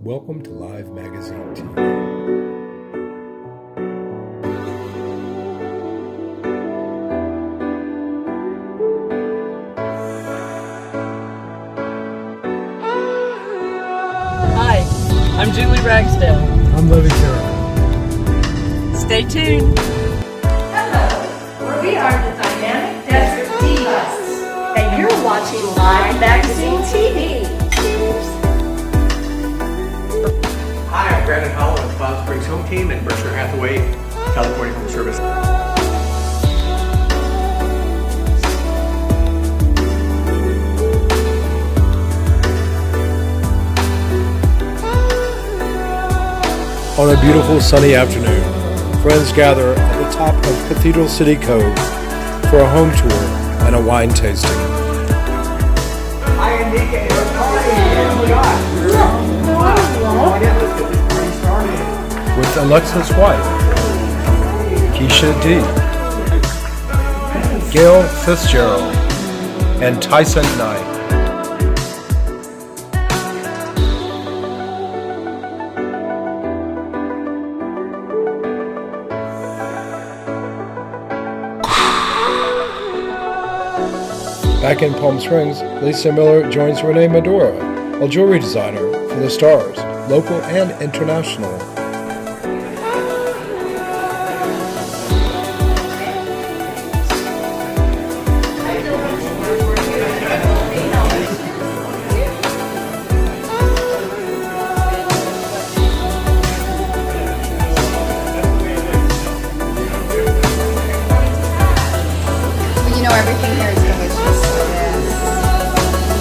Welcome to Live Magazine TV. Hi, I'm Julie Ragsdale. I'm Levy Carroll. Stay tuned. Hello, where we are the Dynamic Desert Divas, and you're watching Live Magazine TV. Hi, I'm Brandon Howell with Cloud Springs Home Team and Berkshire Hathaway, California Home Service. On a beautiful sunny afternoon, friends gather at the top of Cathedral City Cove for a home tour and a wine tasting. Hi, Aneka. It's a party. Oh my gosh. Oh yeah, let's get this party started. With Alexis White, Keisha D, Gale Fitzgerald, and Tysen Knight. Back in Palm Springs, Lisa Miller joins Renea Madore, a jewelry designer for the stars, local and international. You know, everything here is delicious. Yes.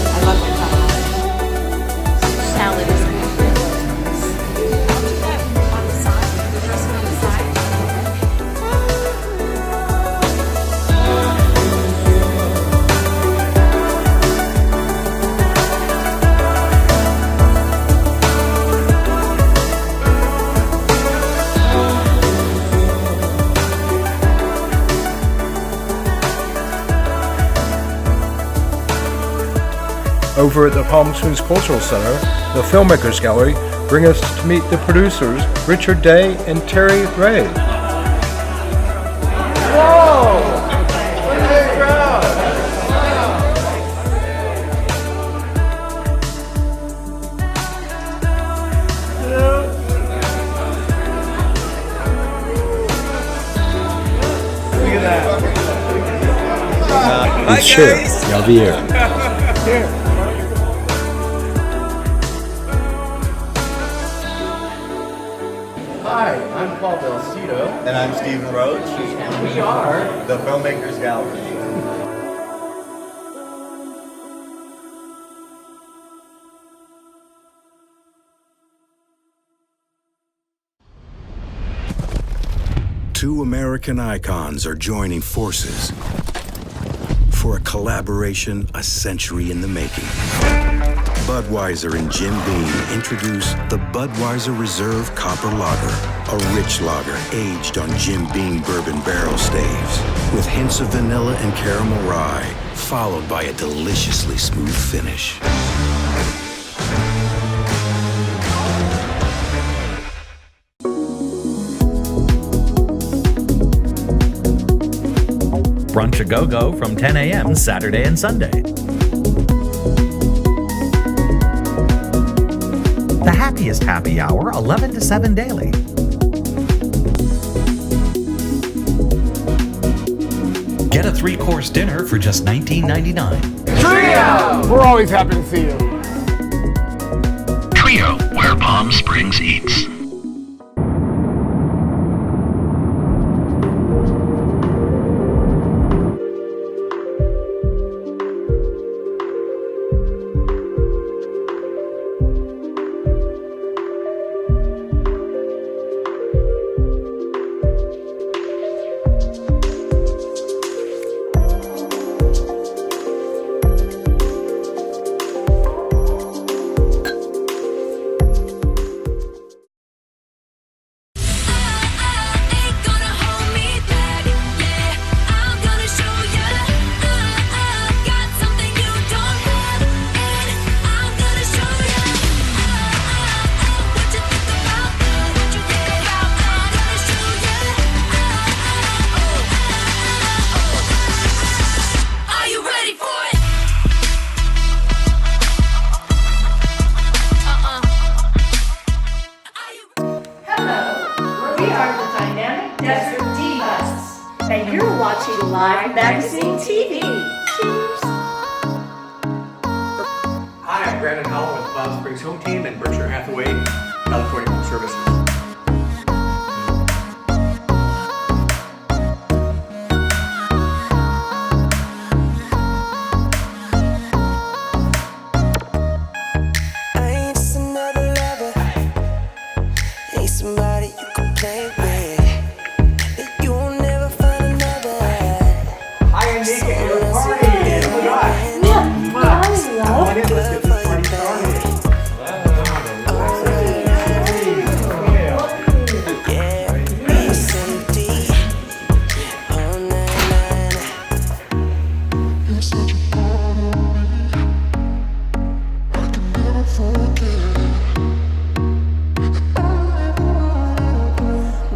I love your chocolate. Salad is good. On the side, the dressing on the side. Over at the Palm Springs Cultural Center, the Filmmakers Gallery bring us to meet the producers Richard Day and Terry Ray. Whoa! Look at this crowd. Look at that. It's Cher Javier. Hi, I'm Paul Belsito. And I'm Stephen Roache, And we are the Filmmakers Gallery. Two American icons are joining forces for a collaboration a century in the making. Budweiser and Jim Beam introduce the Budweiser Reserve Copper Lager, a rich lager aged on Jim Beam bourbon barrel staves with hints of vanilla and caramel rye, followed by a deliciously smooth finish. Brunch a Go-Go from 10 a.m. Saturday and Sunday. The happiest happy hour, 11 to 7 daily. Get a 3-course dinner for just $19.99. Trio! We're always happy to see you. Trio, where Palm Springs eats. Live Magazine TV. Cheers. Hi, I'm Brandon Holland with Palm Springs Home Team and Berkshire Hathaway, California Home Services.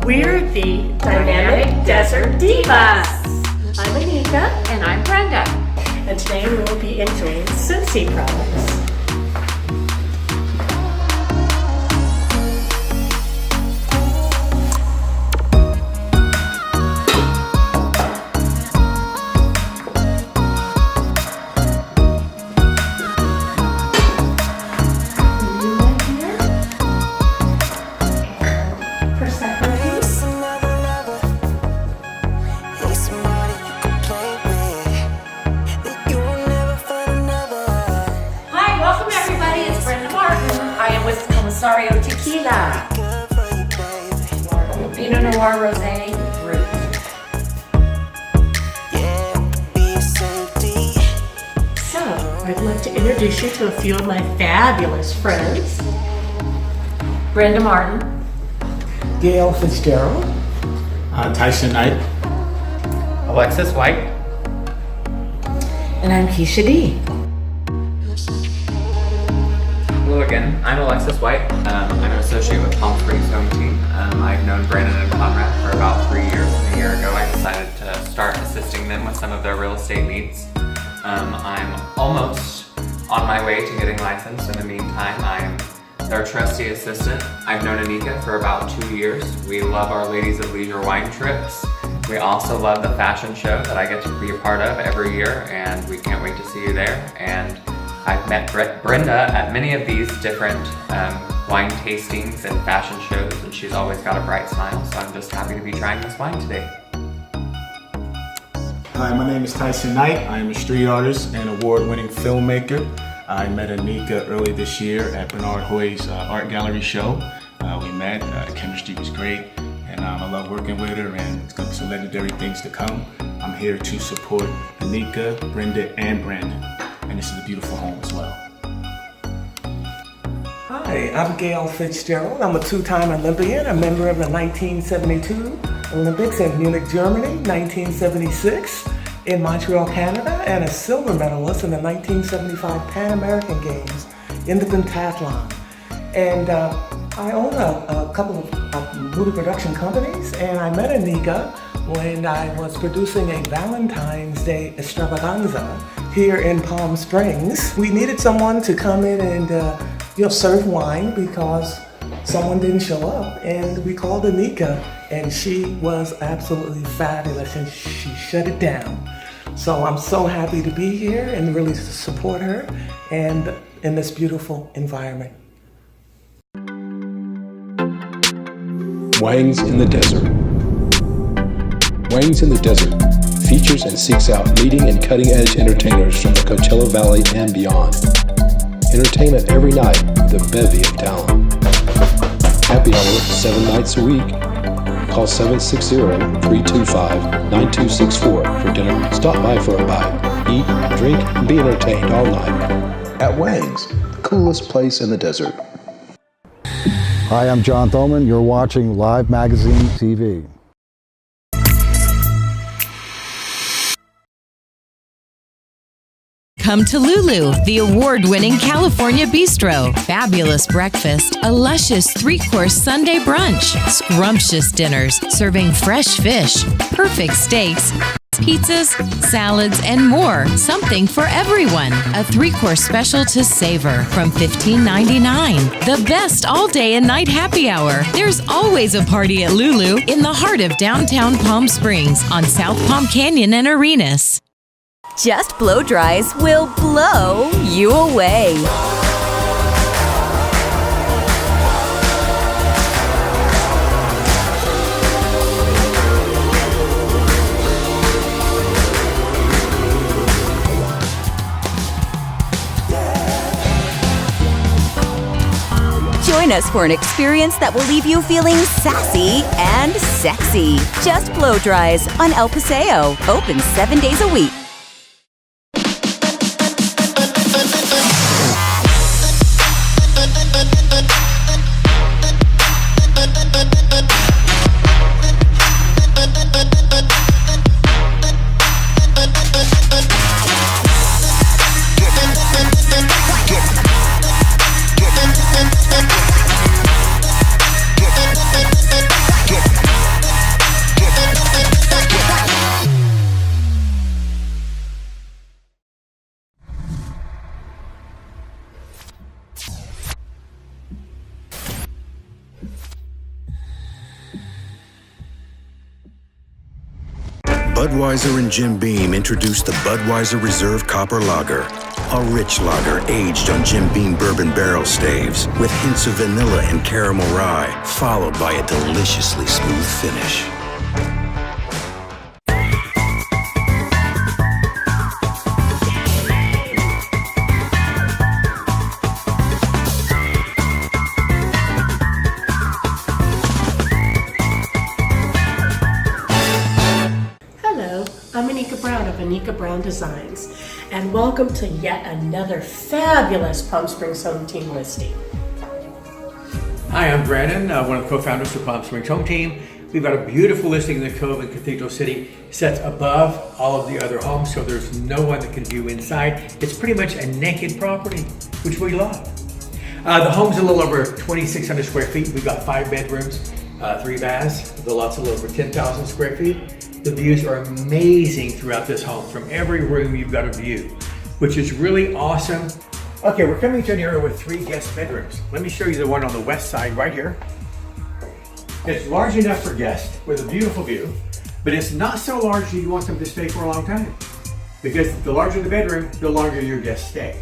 We're the Dynamic Desert Divas. I'm Aneka. And I'm Brenda. And today we will be enjoying Sensi products. Comisario Tequila. Pinot Noir Rosé Brut. So, I'd like to introduce you to a few of my fabulous friends. Brenda Martin. Gale Fitzgerald. Tysen Knight. Alexis White. And I'm Keisha D. Hello again, I'm Alexis White. I'm an associate with Palm Springs Home Team. I've known Brandon and Conrad for about 3 years. A year ago I decided to start assisting them with some of their real estate needs. I'm almost on my way to getting licensed. In the meantime, I'm their trusty assistant. I've known Aneka for about 2 years. We love our Ladies of Leisure wine trips. We also love the fashion show that I get to be a part of every year, and we can't wait to see you there. And I've met Brenda at many of these different wine tastings and fashion shows, and she's always got a bright smile, so I'm just happy to be trying this wine today. Hi, my name is Tysen Knight. I am a street artist and award-winning filmmaker. I met Aneka early this year at Bernard Hoy's art gallery show. We met, chemistry was great, and I love working with her, and it's going to be some legendary things to come. I'm here to support Aneka, Brenda, and Brandon. And this is a beautiful home as well. Hi, I'm Gale Fitzgerald. I'm a two-time Olympian, a member of the 1972 Olympics in Munich, Germany, 1976 in Montreal, Canada, and a silver medalist in the 1975 Pan American Games in the pentathlon. And I own a couple of movie production companies, and I met Aneka when I was producing a Valentine's Day extravaganza here in Palm Springs. We needed someone to come in and serve wine because someone didn't show up, and we called Aneka, and she was absolutely fabulous, and she shut it down. So I'm so happy to be here and really to support her and in this beautiful environment. Wang's in the Desert. Wang's in the Desert features and seeks out leading and cutting-edge entertainers from the Coachella Valley and beyond. Entertainment every night with a bevy of talent. Happy hour 7 nights a week. Call 760-325-9264 for dinner. Stop by for a bite, eat, drink, and be entertained all night. At Wang's, the coolest place in the desert. Hi, I'm John Thoman. You're watching Live Magazine TV. Come to Lulu, the award-winning California bistro. Fabulous breakfast, a luscious 3-course Sunday brunch, scrumptious dinners serving fresh fish, perfect steaks, pizzas, salads, and more. Something for everyone. A 3-course special to savor from $15.99. The best all-day and night happy hour. There's always a party at Lulu in the heart of downtown Palm Springs on South Palm Canyon and Arenas. Just Blow Dries will blow you away. Join us for an experience that will leave you feeling sassy and sexy. Just Blow Dries on El Paseo. Open 7 days a week. Budweiser and Jim Beam introduced the Budweiser Reserve Copper Lager, a rich lager aged on Jim Beam bourbon barrel staves with hints of vanilla and caramel rye, followed by a deliciously smooth finish. I'm Aneka Brown of Aneka Brown Designs, and welcome to yet another fabulous Palm Springs Home Team listing. Hi, I'm Brandon, one of the co-founders of Palm Springs Home Team. We've got a beautiful listing in the Cove in Cathedral City, sets above all of the other homes, so there's no one that can view inside. It's pretty much a naked property, which we love. The home's a little over 2,600 square feet. We've got 5 bedrooms, 3 baths. The lot's a little over 10,000 square feet. The views are amazing throughout this home. From every room you've got a view, which is really awesome. Okay, we're coming to an area with 3 guest bedrooms. Let me show you the one on the west side right here. It's large enough for guests with a beautiful view, but it's not so large that you want them to stay for a long time. Because the larger the bedroom, the longer your guests stay.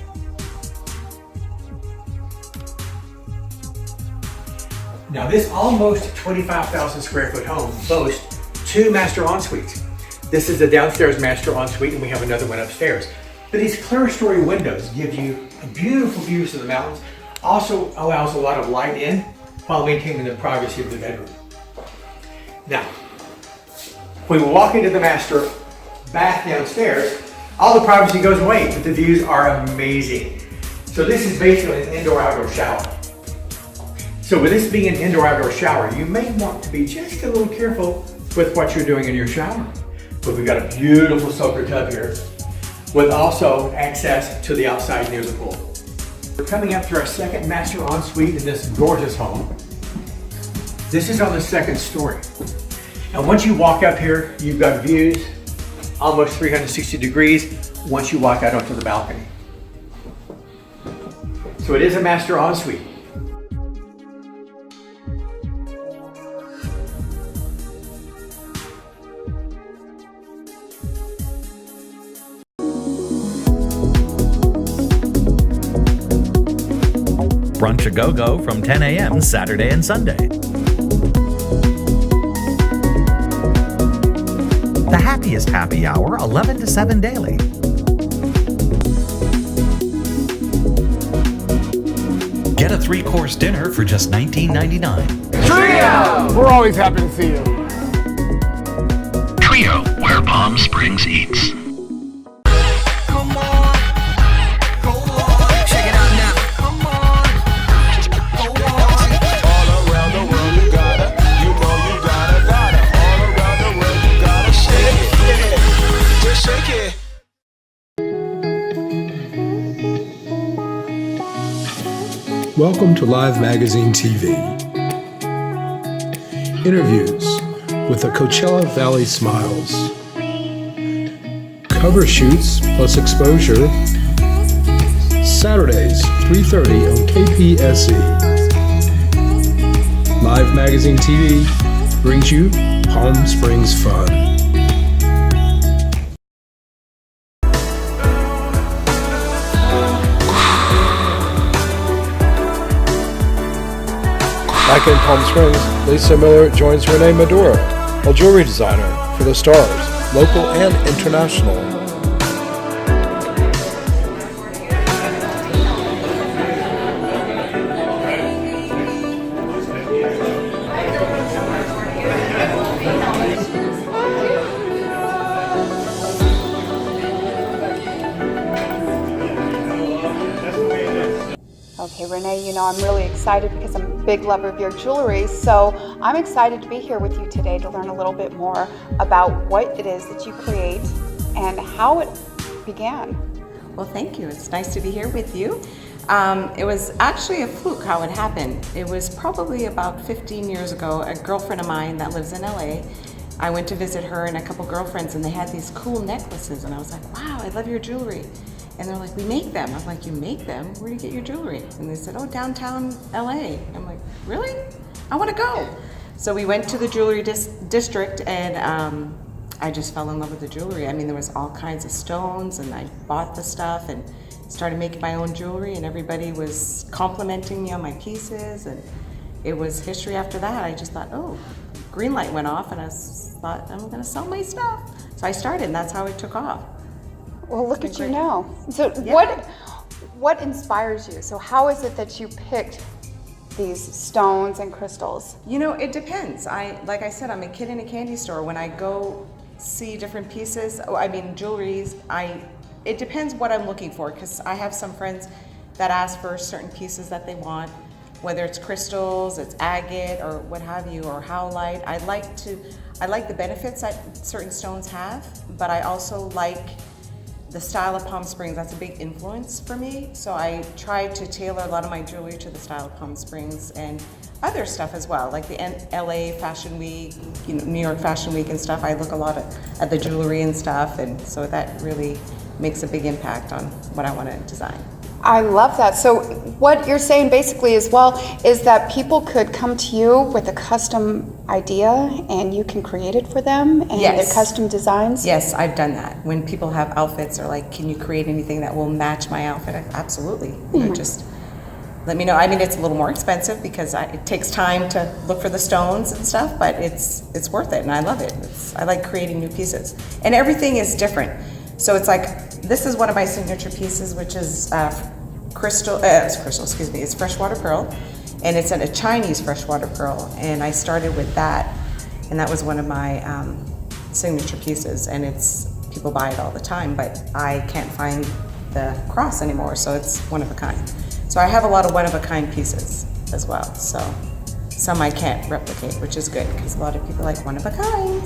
Now this almost 25,000 square foot home boasts 2 master en-suites. This is the downstairs master ensuite, and we have another one upstairs. But these clerestory windows give you beautiful views of the mountains. Also allows a lot of light in while maintaining the privacy of the bedroom. Now, when we walk into the master bath downstairs, all the privacy goes away, but the views are amazing. So this is basically an indoor-outdoor shower. So with this being an indoor-outdoor shower, you may want to be just a little careful with what you're doing in your shower. But we've got a beautiful soaker tub here with also access to the outside near the pool. We're coming up to our second master ensuite in this gorgeous home. This is on the 2nd story. And once you walk up here, you've got views almost 360 degrees once you walk out onto the balcony. So it is a master ensuite. Brunch a go-go from 10 a.m. Saturday and Sunday. The happiest happy hour, 11 to 7 daily. Get a 3-course dinner for just $19.99. Trio! We're always happy to see you. Trio, where Palm Springs eats. Welcome to Live Magazine TV. Interviews with the Coachella Valley Smiles. Cover shoots plus exposure. Saturdays, 3:30 on KPSE. Live Magazine TV brings you Palm Springs fun. Back in Palm Springs, Lisa Miller joins Renea Madore, a jewelry designer for the stars, local and international. Okay, Renee, you know, I'm really excited because I'm a big lover of your jewelry, so I'm excited to be here with you today to learn a little bit more about what it is that you create and how it began. Well, thank you. It's nice to be here with you. It was actually a fluke how it happened. It was probably about 15 years ago. A girlfriend of mine that lives in LA, I went to visit her and a couple girlfriends, and they had these cool necklaces, and I was like, wow, I love your jewelry. And they're like, we make them. I'm like, you make them? Where do you get your jewelry? And they said, oh, downtown LA. I'm like, really? I want to go. So we went to the jewelry district, and I just fell in love with the jewelry. I mean, there was all kinds of stones, and I bought the stuff and started making my own jewelry, and everybody was complimenting me on my pieces, and it was history after that. I just thought, oh, green light went off, and I thought, I'm going to sell my stuff. So I started, and that's how it took off. Well, look at you now. So what inspires you? So how is it that you picked these stones and crystals? You know, it depends. Like I said, I'm a kid in a candy store. When I go see different pieces, jewelries, it depends what I'm looking for, because I have some friends that ask for certain pieces that they want, whether it's crystals, it's agate, or what have you, or howlite. I like the benefits that certain stones have, but I also like the style of Palm Springs. That's a big influence for me. So I try to tailor a lot of my jewelry to the style of Palm Springs and other stuff as well, like the LA Fashion Week, New York Fashion Week and stuff. I look a lot at the jewelry and stuff, and so that really makes a big impact on what I want to design. I love that. So what you're saying basically is that people could come to you with a custom idea and you can create it for them and Yes. their custom designs? Yes, I've done that. When people have outfits or like, can you create anything that will match my outfit? Absolutely. Just let me know. I mean, it's a little more expensive because it takes time to look for the stones and stuff, but it's worth it and I love it. I like creating new pieces. And everything is different. So it's like, this is one of my signature pieces, which is it's freshwater pearl, and it's a Chinese freshwater pearl, and I started with that, and that was one of my signature pieces, and people buy it all the time, but I can't find the cross anymore, so it's one of a kind. So I have a lot of one of a kind pieces as well, so some I can't replicate, which is good because a lot of people like one of a kind.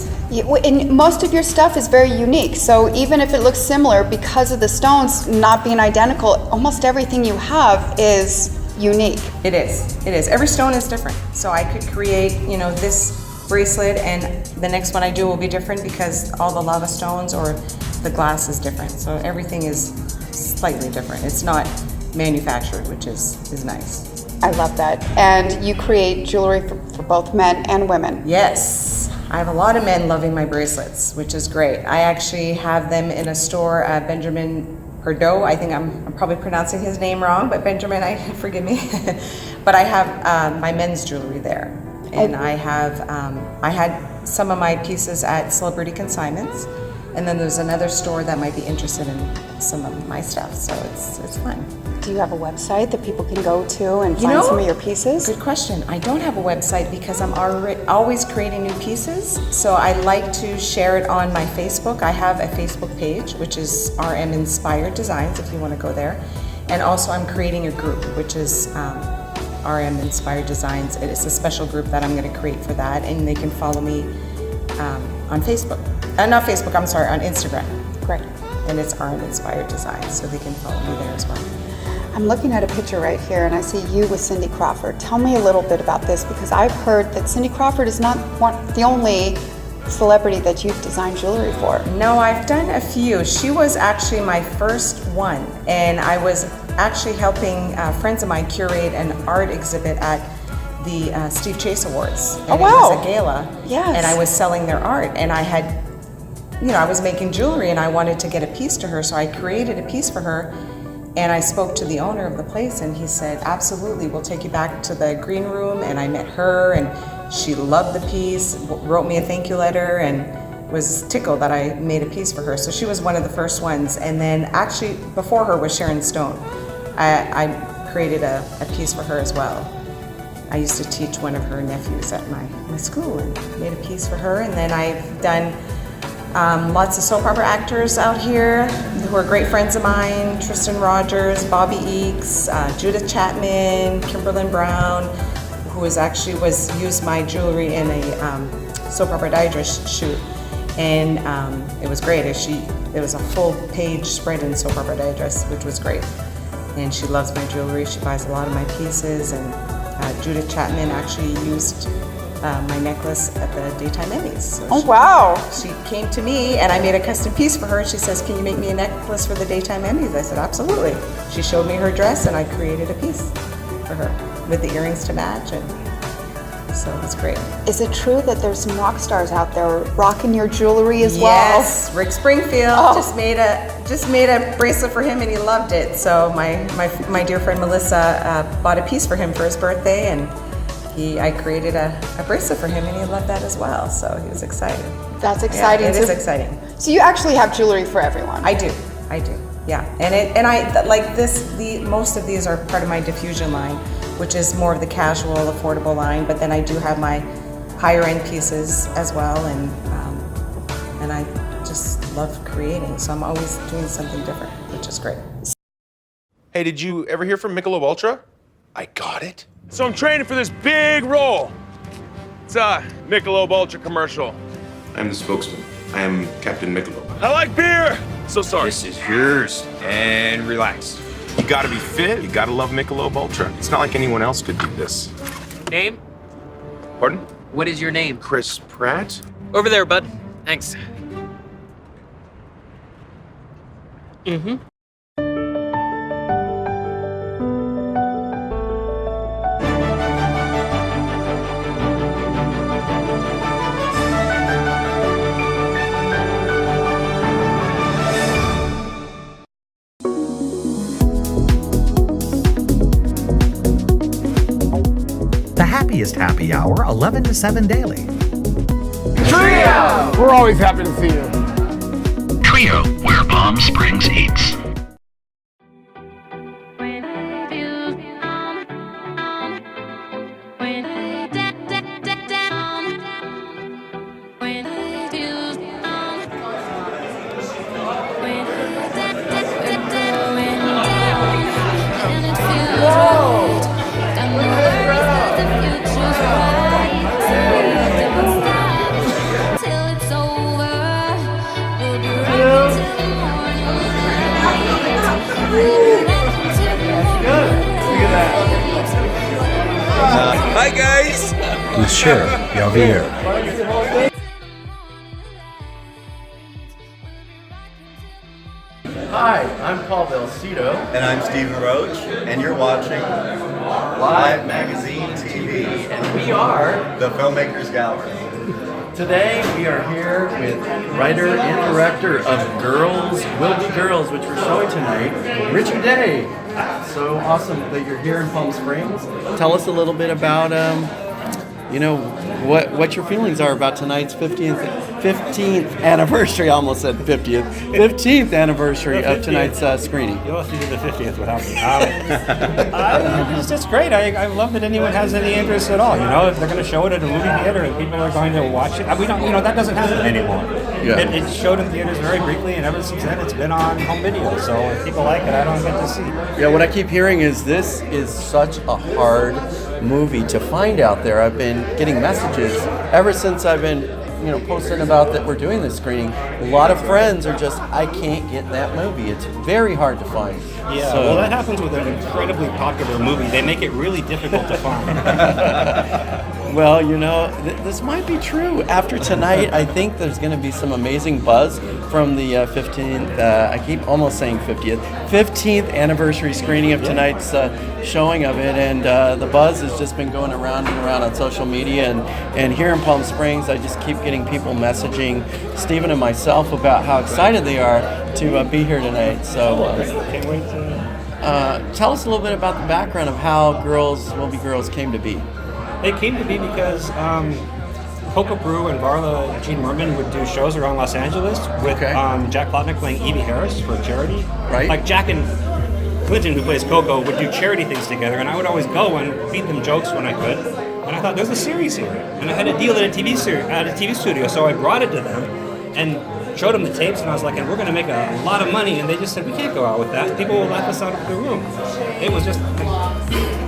And most of your stuff is very unique, so even if it looks similar, because of the stones not being identical, almost everything you have is unique. It is. Every stone is different. So I could create, this bracelet, and the next one I do will be different because all the lava stones or the glass is different. So everything is slightly different. It's not manufactured, which is nice. I love that. And you create jewelry for both men and women. Yes. I have a lot of men loving my bracelets, which is great. I actually have them in a store at Benjamin Perdot. I think I'm probably pronouncing his name wrong, but Benjamin, forgive me. But I have my men's jewelry there. And I had some of my pieces at Celebrity Consignments. And then there's another store that might be interested in some of my stuff, so it's fun. Do you have a website that people can go to and find some of your pieces? Good question. I don't have a website because I'm always creating new pieces, so I like to share it on my Facebook. I have a Facebook page, which is RM Inspired Designs, if you want to go there. And also I'm creating a group, which is RM Inspired Designs. It is a special group that I'm going to create for that, and they can follow me on Facebook. Not Facebook, I'm sorry, on Instagram. Great. And it's RM Inspired Designs, so they can follow me there as well. I'm looking at a picture right here and I see you with Cindy Crawford. Tell me a little bit about this because I've heard that Cindy Crawford is not the only celebrity that you've designed jewelry for. No, I've done a few. She was actually my first one, and I was actually helping friends of mine curate an art exhibit at the Steve Chase Awards. And oh, wow. It was a gala. Yes. And I was selling their art, and I had, I was making jewelry and I wanted to get a piece to her, so I created a piece for her. And I spoke to the owner of the place and he said, absolutely, we'll take you back to the green room. And I met her and she loved the piece, wrote me a thank you letter and was tickled that I made a piece for her. So she was one of the first ones. And then actually before her was Sharon Stone. I created a piece for her as well. I used to teach one of her nephews at my school and made a piece for her. And then I've done lots of soap opera actors out here who are great friends of mine. Tristan Rogers, Bobby Eakes, Judith Chapman, Kimberlyn Brown, who used my jewelry in a soap opera digest shoot. And it was great. It was a full page spread in soap opera digest, which was great. And she loves my jewelry. She buys a lot of my pieces. And Judith Chapman actually used my necklace at the Daytime Emmys. So oh, wow. She came to me and I made a custom piece for her. She says, can you make me a necklace for the Daytime Emmys? I said, absolutely. She showed me her dress and I created a piece for her with the earrings to match. And so it's great. Is it true that there's some rock stars out there rocking your jewelry as well? Yes, Rick Springfield just made a bracelet for him and he loved it. So my dear friend Melissa bought a piece for him for his birthday and I created a bracelet for him and he loved that as well. So he was excited. That's exciting. Yeah, it is exciting. So you actually have jewelry for everyone? I do. Yeah. And I like this. Most of these are part of my diffusion line, which is more of the casual, affordable line. But then I do have my higher end pieces as well, and I just love creating. So I'm always doing something different, which is great. Hey, did you ever hear from Michelob Ultra? I got it. So I'm training for this big role. It's a Michelob Ultra commercial. I'm the spokesman. I am Captain Michelob. I like beer. So sorry. This is yours. And relax. You gotta be fit. You gotta love Michelob Ultra. It's not like anyone else could do this. Name? Pardon? What is your name? Chris Pratt. Over there, bud. Thanks. Mm-hmm. The happiest happy hour, 11 to 7 daily. Trio! We're always happy to see you. Trio, where Palm Springs eats. Hi, guys. Monsieur Javier. Hi, I'm Paul Belsito. And I'm Stephen Roache, and you're watching Live Magazine TV. And we are the Filmmakers Gallery. Today we are here with writer and director of Girls Will Be Girls, which we're showing tonight, Richie Day. So awesome that you're here in Palm Springs. Tell us a little bit about what your feelings are about tonight's 15th anniversary. I almost said 50th. 15th anniversary of tonight's screening. You'll have to do the 50th without me. It's just great. I love that anyone has any interest at all. If they're going to show it at a movie theater and people are going to watch it, we don't. That doesn't happen anymore. Yeah. It showed in theaters very briefly, and ever since then, it's been on home video. So if people like it, I don't get to see. Yeah, what I keep hearing is this is such a hard movie to find out there. I've been getting messages ever since I've been posting about that we're doing this screening. A lot of friends are just, I can't get that movie. It's very hard to find. Yeah, So- well, that happens with an incredibly popular movie. They make it really difficult to find. Well, this might be true. After tonight, I think there's going to be some amazing buzz from the 15th, I keep almost saying 15th anniversary screening of tonight's showing of it. And the buzz has just been going around and around on social media. And here in Palm Springs, I just keep getting people messaging Stephen and myself about how excited they are to be here tonight. So Can't wait to... tell us a little bit about the background of how Girls Will Be Girls came to be. They came to be because Coco Brew and Varla Jean Merman would do shows around Los Angeles with Jack Plotnick playing Evie Harris for charity. Right. Like Jack and Clinton, who plays Coco, would do charity things together, and I would always go and feed them jokes when I could. And I thought, there's a series here. And I had a deal at a TV studio, so I brought it to them and showed them the tapes, and I was like, and we're going to make a lot of money. And they just said, we can't go out with that. People will laugh us out of the room. It was just...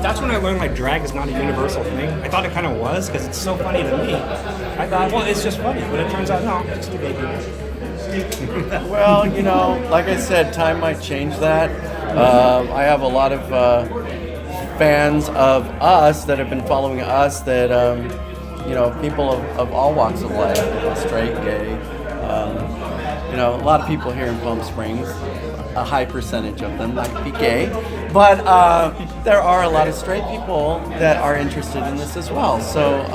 That's when I learned like drag is not a universal thing. I thought it kind of was because it's so funny to me. I thought, well, it's just funny, but it turns out no, it's too big. Well, like I said, time might change that. I have a lot of fans of us that have been following us that, people of all walks of life, straight, gay, a lot of people here in Palm Springs. A high percentage of them might be gay, but there are a lot of straight people that are interested in this as well. So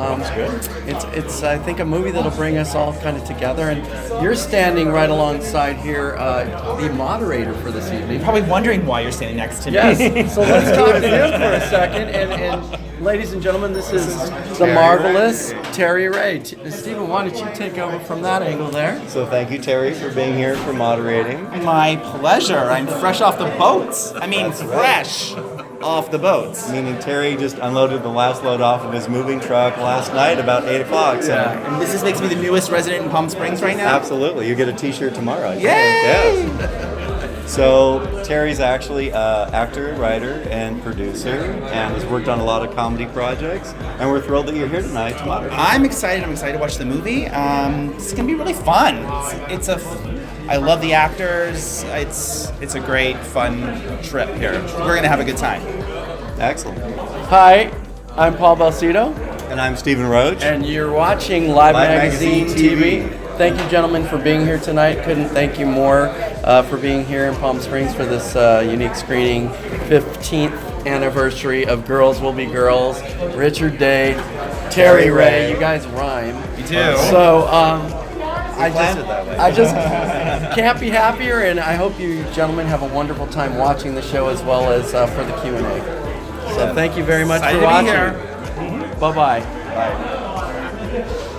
it's I think a movie that'll bring us all kind of together. And you're standing right alongside here, the moderator for this evening. You're probably wondering why you're standing next to me. Yes. So let's talk to him for a second. And ladies and gentlemen, this is the marvelous Terry Ray. Stephen, why don't you take over from that angle there? So thank you, Terry, for being here, for moderating. My pleasure. I'm fresh off the boats. I mean, fresh off the boats. Meaning Terry just unloaded the last load off of his moving truck last night about 8 o'clock. So. Yeah. And this makes me the newest resident in Palm Springs right now? Absolutely. You get a t-shirt tomorrow. Yay! Yes. So Terry's actually an actor, writer, and producer, and has worked on a lot of comedy projects. And we're thrilled that you're here tonight to moderate. I'm excited to watch the movie. It's going to be really fun. I love the actors. It's a great, fun trip here. We're going to have a good time. Excellent. Hi, I'm Paul Belsito. And I'm Stephen Roache. And you're watching Live Magazine TV. Thank you, gentlemen, for being here tonight. Couldn't thank you more for being here in Palm Springs for this unique screening. 15th anniversary of Girls Will Be Girls. Richard Day, Terry Ray. You guys rhyme. You do. So, I just can't be happier, and I hope you gentlemen have a wonderful time watching the show as well as for the Q&A. So thank you very much for watching. Bye-bye. Bye.